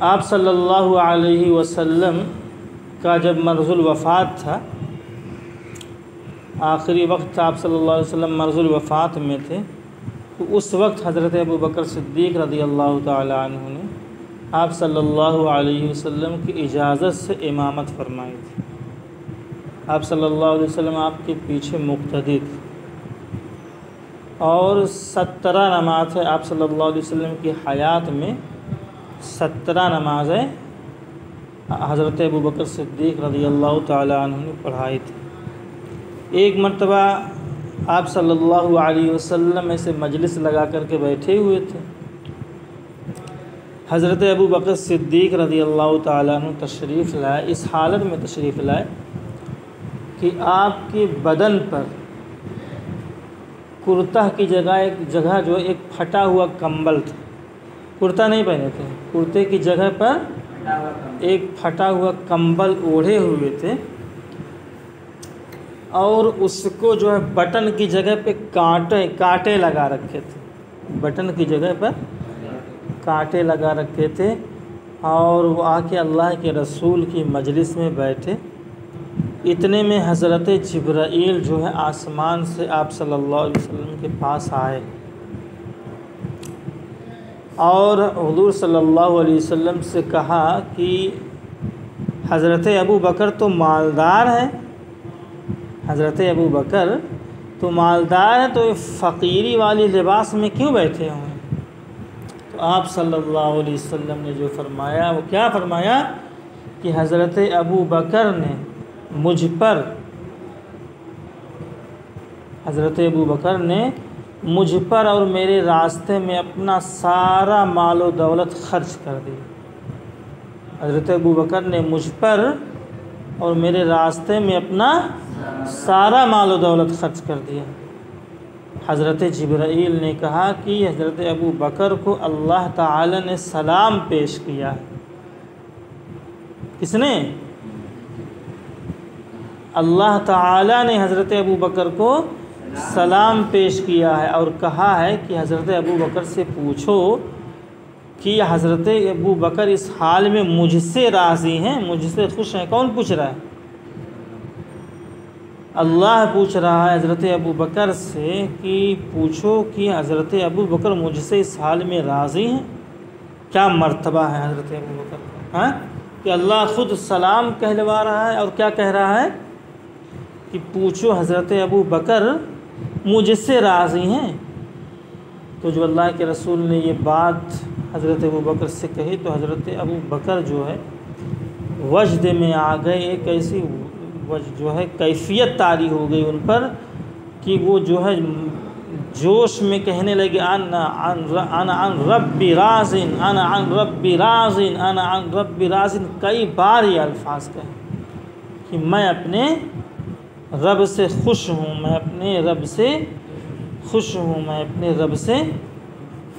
آپ صلی اللہ علیہ وسلم کا جب مرض الوفات تھا، آخری وقت آپ صلی اللہ علیہ وسلم مرض الوفات میں تھے، تو اس وقت حضرت ابو بکر صدیق رضی اللہ تعالی عنہ نے آپ صلی اللہ علیہ وسلم کی اجازت سے امامت فرمائی تھی۔ آپ صلی اللہ علیہ وسلم آپ کے پیچھے مقتدی تھے، اور 17 نمازیں آپ صلی اللہ علیہ وسلم کی حیات میں 17 نمازیں حضرت ابو بکر صدیق رضی اللہ تعالی عنہ نے پڑھائی تھی۔ ایک مرتبہ آپ صلی اللہ علیہ وسلم ایسے مجلس لگا کر کے بیٹھے ہوئے تھے، حضرت ابو بکر صدیق رضی اللہ تعالیٰ عنہ تشریف لائے، اس حالت میں تشریف لائے کہ آپ کے بدن پر کرتا کی جگہ ایک پھٹا ہوا کمبل تھا۔ کرتا نہیں پہنے تھے، کرتے کی جگہ پر ایک پھٹا ہوا کمبل اوڑھے ہوئے تھے، اور اس کو جو ہے بٹن کی جگہ پہ کانٹے لگا رکھے تھے، بٹن کی جگہ پر کانٹے لگا رکھے تھے، اور وہ آ کے اللہ کے رسول کی مجلس میں بیٹھے۔ اتنے میں حضرت جبرائیل جو ہے آسمان سے آپ صلی اللہ علیہ وسلم کے پاس آئے، اور حضور صلی اللہ علیہ وسلم سے کہا کہ حضرت ابو بکر تو مالدار ہے، حضرت ابو بکر تو مالدار ہے، تو فقیری والی لباس میں کیوں بیٹھے ہوئے؟ تو آپ صلی اللہ علیہ وسلم نے جو فرمایا وہ کیا فرمایا کہ حضرت ابو بکر نے مجھ پر، حضرت ابو بکر نے مجھ پر اور میرے راستے میں اپنا سارا مال و دولت خرچ کر دی۔ حضرت ابو بکر نے مجھ پر اور میرے راستے میں اپنا سارا مال و دولت خرچ کر دیا۔ حضرت جبرائیل نے کہا کہ حضرت ابو بکر کو اللہ تعالی نے سلام پیش کیا ہے۔ کس نے؟ اللہ تعالی نے حضرت ابو بکر کو سلام پیش کیا ہے، اور کہا ہے کہ حضرت ابو بکر سے پوچھو کہ حضرت ابو بکر اس حال میں مجھ سے راضی ہیں، مجھ سے خوش ہیں؟ کون پوچھ رہا ہے؟ اللہ پوچھ رہا ہے حضرت ابو بکر سے کہ پوچھو کہ حضرت ابو بکر مجھ سے اس حال میں راضی ہیں۔ کیا مرتبہ ہے حضرت ابو بکر کا، کہ اللہ خود سلام کہلوا رہا ہے، اور کیا کہہ رہا ہے کہ پوچھو حضرت ابو بکر مجھ سے راضی ہیں۔ تو جو اللہ کے رسول نے یہ بات حضرت ابو بکر سے کہی، تو حضرت ابو بکر جو ہے وجد میں آ گئے، ایک ایسی جو ہے کیفیت طاری ہو گئی ان پر کہ وہ جو ہے جوش میں کہنے لگے انا عن ربی راضٍ، انا عن ربی راضٍ، انا عن ربی راضٍ۔ کئی بار یہ الفاظ کہے کہ میں اپنے رب سے خوش ہوں، میں اپنے رب سے خوش ہوں، میں اپنے رب سے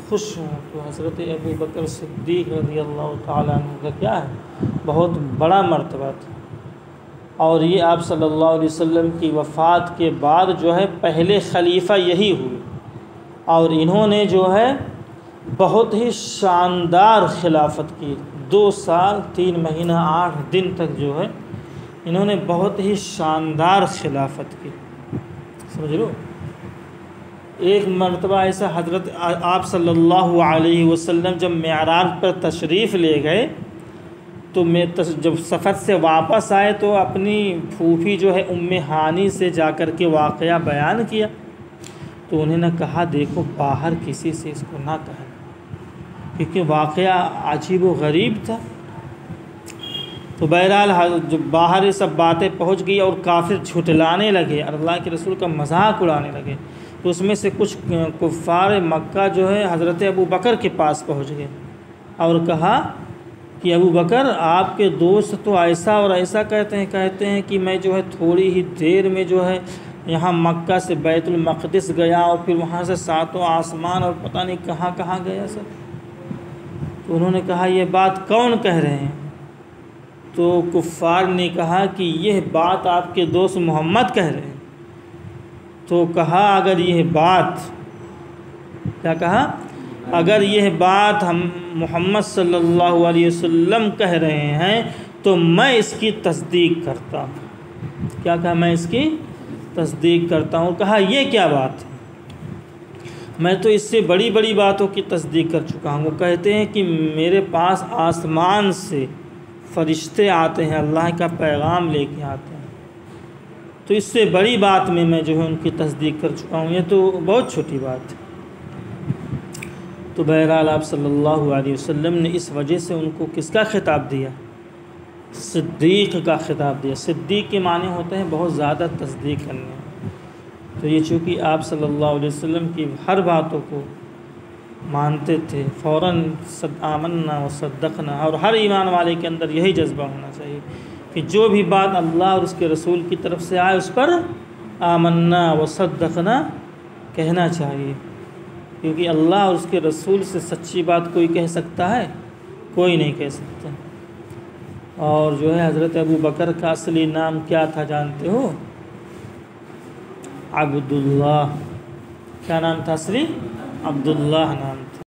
خوش ہوں۔ تو حضرت ابو بکر صدیق رضی اللہ تعالیٰ عنہ کا کیا ہے؟ بہت بڑا مرتبہ تھا، اور یہ آپ صلی اللہ علیہ وسلم کی وفات کے بعد جو ہے پہلے خلیفہ یہی ہوئے، اور انہوں نے جو ہے بہت ہی شاندار خلافت کی، 2 سال 3 مہینہ 8 دن تک جو ہے انہوں نے بہت ہی شاندار خلافت کی، سمجھ لو۔ ایک مرتبہ ایسا حضرت آپ صلی اللہ علیہ وسلم جب معراج پر تشریف لے گئے، تو جب سفر سے واپس آئے تو اپنی پھوپھی جو ہے ام ہانی سے جا کر کے واقعہ بیان کیا، تو انہوں نے کہا دیکھو باہر کسی سے اس کو نہ کہنا، کیونکہ واقعہ عجیب و غریب تھا۔ تو بہرحال جب باہر یہ سب باتیں پہنچ گئی اور کافر جھٹلانے لگے، اللہ کے رسول کا مذاق اڑانے لگے، تو اس میں سے کچھ کفار مکہ جو ہے حضرت ابو بکر کے پاس پہنچ گئے اور کہا کہ ابو بکر آپ کے دوست تو ایسا اور ایسا کہتے ہیں کہ میں جو ہے تھوڑی ہی دیر میں جو ہے یہاں مکہ سے بیت المقدس گیا، اور پھر وہاں سے 7 آسمان اور پتہ نہیں کہاں کہاں گیا سر۔ تو انہوں نے کہا یہ بات کون کہہ رہے ہیں؟ تو کفار نے کہا کہ یہ بات آپ کے دوست محمد کہہ رہے ہیں۔ تو کہا اگر یہ بات، کیا کہا اگر یہ بات ہم محمد صلی اللہ علیہ وسلم کہہ رہے ہیں تو میں اس کی تصدیق کرتا ہوں۔ کیا کہا؟ میں اس کی تصدیق کرتا ہوں۔ کہا یہ کیا بات ہے؟ میں تو اس سے بڑی بڑی باتوں کی تصدیق کر چکا ہوں۔ وہ کہتے ہیں کہ میرے پاس آسمان سے فرشتے آتے ہیں، اللہ کا پیغام لے کے آتے ہیں، تو اس سے بڑی بات میں جو ہے ان کی تصدیق کر چکا ہوں، یہ تو بہت چھوٹی بات ہے۔ تو بہرحال آپ صلی اللہ علیہ وسلم نے اس وجہ سے ان کو کس کا خطاب دیا؟ صدیق کا خطاب دیا۔ صدیق کے معنی ہوتے ہیں بہت زیادہ تصدیق کرنے۔ تو یہ چونکہ آپ صلی اللہ علیہ وسلم کی ہر باتوں کو مانتے تھے، فوراً آمنا و صدقنا، اور ہر ایمان والے کے اندر یہی جذبہ ہونا چاہیے کہ جو بھی بات اللہ اور اس کے رسول کی طرف سے آئے اس پر آمنا و صدقنا کہنا چاہیے، کیونکہ اللہ اور اس کے رسول سے سچی بات کوئی کہہ سکتا ہے؟ کوئی نہیں کہہ سکتا۔ اور جو ہے حضرت ابو بکر کا اصلی نام کیا تھا جانتے ہو؟ عبداللہ۔ کیا نام تھا اصلی؟ عبداللہ نام تھا۔